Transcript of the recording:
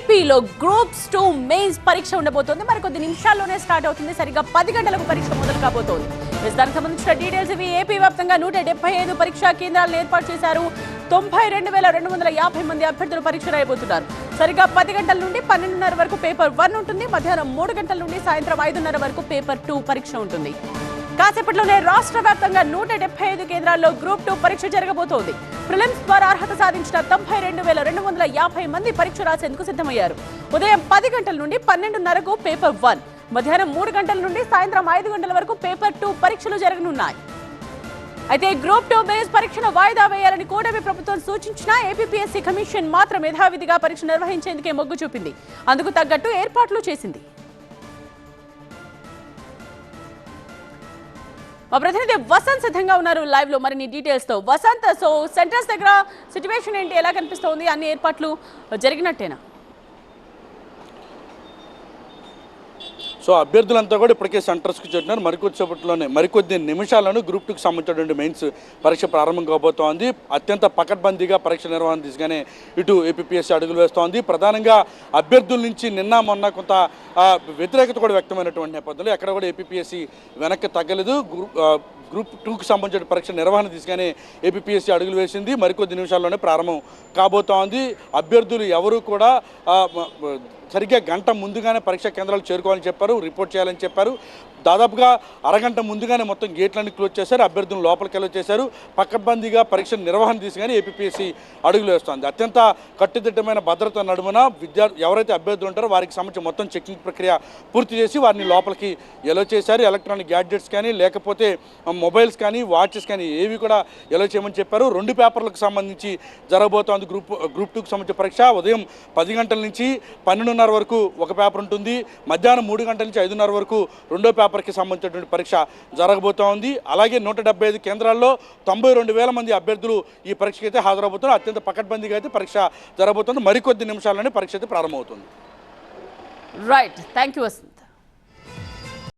ఏపీలో groups 2 mains పరీక్ష ఉండబోతోంది. మరికొద్ది నిమిషాల్లోనే స్టార్ట్ అవుతుంది. సరిగ్గా 10 గంటలకు పరీక్ష మొదలు కాబోతోంది. దానికి సంబంధించిన డీటెయిల్స్ ఇవి. ఏపీ వ్యాప్తంగా 175 పరీక్షా కేంద్రాలను ఏర్పాటు చేశారు. 92,250 మంది అభ్యర్థులు పరీక్ష రాయబోతున్నారు. సరిగ్గా 10 గంటల నుండి 12:30 వరకు పేపర్ 1 ఉంటుంది. మధ్యాహ్నం 3 గంటల నుండి సాయంత్రం 5:30 వరకు పేపర్ 2 పరీక్ష ఉంటుంది. కాసేపట్లోనే రాష్ట్ర వ్యాప్తంగా 175 కేంద్రాల్లో గ్రూప్ 2 పరీక్ష జరగబోతోంది. ప్రిలిమ్స్ ద్వారా అర్హత సాధించిన 92,250 మంది పరీక్ష రాసేందుకు సిద్ధమయ్యారు. ఉదయం 10 గంటల నుండి 12:30కు పేపర్ 1, మధ్యాహ్నం 3 గంటల నుండి సాయంత్రం 5 గంటల వరకు పేపర్ 2 పరీక్షలు జరగనున్నాయి. అయితే గ్రూప్ 2 బేస్ పరీక్షను వాయిదా వేయాలని కూటమి ప్రభుత్వం సూచించినా ఏపీపీఎస్సీ కమిషన్ మాత్రం యథావిధిగా పరీక్ష నిర్వహించేందుకే మొగ్గు చూపింది. అందుకు తగ్గట్టు ఏర్పాట్లు చేసింది. మా ప్రతినిధి వసంత్ సిద్ధంగా ఉన్నారు లైవ్ లో మరిన్ని డీటెయిల్స్ తో. వసంత్, సో సెంటర్స్ దగ్గర సిచ్యువేషన్ ఏంటి, ఎలా కనిపిస్తోంది? అన్ని ఏర్పాట్లు జరిగినట్టేనా? సో అభ్యర్థులంతా కూడా ఇప్పటికే సెంటర్స్కి చేరినారు. మరికొద్ది నిమిషాలను గ్రూప్ 2కి సంబంధించినటువంటి మెయిన్స్ పరీక్ష ప్రారంభం కాబోతోంది. అత్యంత పకడ్బందీగా పరీక్ష నిర్వహణ దిశగానే ఇటు ఏపీపీఎస్సీ అడుగులు వేస్తోంది. ప్రధానంగా అభ్యర్థుల నుంచి నిన్న మొన్న కొంత వ్యతిరేకత కూడా వ్యక్తమైనటువంటి నేపథ్యంలో ఎక్కడ కూడా ఏపీపీఎస్సీ వెనక్కి తగ్గలేదు. గ్రూప్ 2కి సంబంధించిన పరీక్ష నిర్వహణ దిశగానే ఏపీపీఎస్సీ అడుగులు వేసింది. మరికొద్ది నిమిషాల్లోనే ప్రారంభం కాబోతోంది. అభ్యర్థులు ఎవరు కూడా సరిగ్గా గంట ముందుగానే పరీక్షా కేంద్రాలు చేరుకోవాలని చెప్పారు, రిపోర్ట్ చేయాలని చెప్పారు. దాదాపుగా అరగంట ముందుగానే మొత్తం గేట్లన్నీ క్లోజ్ చేశారు. అభ్యర్థులను లోపలికి వెళ్ళి చేశారు. పకడ్బందీగా పరీక్ష నిర్వహణ తీసుకుని ఏపీపీఎస్సీ అడుగులు వేస్తోంది. అత్యంత కట్టుదిట్టమైన భద్రత నడుమున ఎవరైతే అభ్యర్థులు ఉంటారో వారికి సంబంధించి మొత్తం చెకింగ్ ప్రక్రియ పూర్తి చేసి వారిని లోపలికి ఎలో చేశారు. ఎలక్ట్రానిక్ గ్యాడ్జెట్స్ కానీ లేకపోతే మొబైల్స్ కానీ వాచెస్ కానీ ఏవి కూడా ఎలో చేయమని చెప్పారు. 2 పేపర్లకు సంబంధించి జరగబోతోంది గ్రూప్ 2కి సంబంధించిన పరీక్ష. ఉదయం 10 గంటల నుంచి 12:30 వరకు ఒక పేపర్ ఉంటుంది. మధ్యాహ్నం 3 గంటల నుంచి 5:30 వరకు రెండో పేపర్కి సంబంధించినటువంటి పరీక్ష జరగబోతోంది. అలాగే 175 కేంద్రాల్లో 92,000 మంది అభ్యర్థులు ఈ పరీక్షకి అయితే హాజరబోతున్నారు. అత్యంత పకడ్బందీగా అయితే పరీక్ష జరగబోతోంది. మరికొద్ది నిమిషాల్లోనే పరీక్ష అయితే ప్రారంభమవుతుంది. Right, thank you Vasant.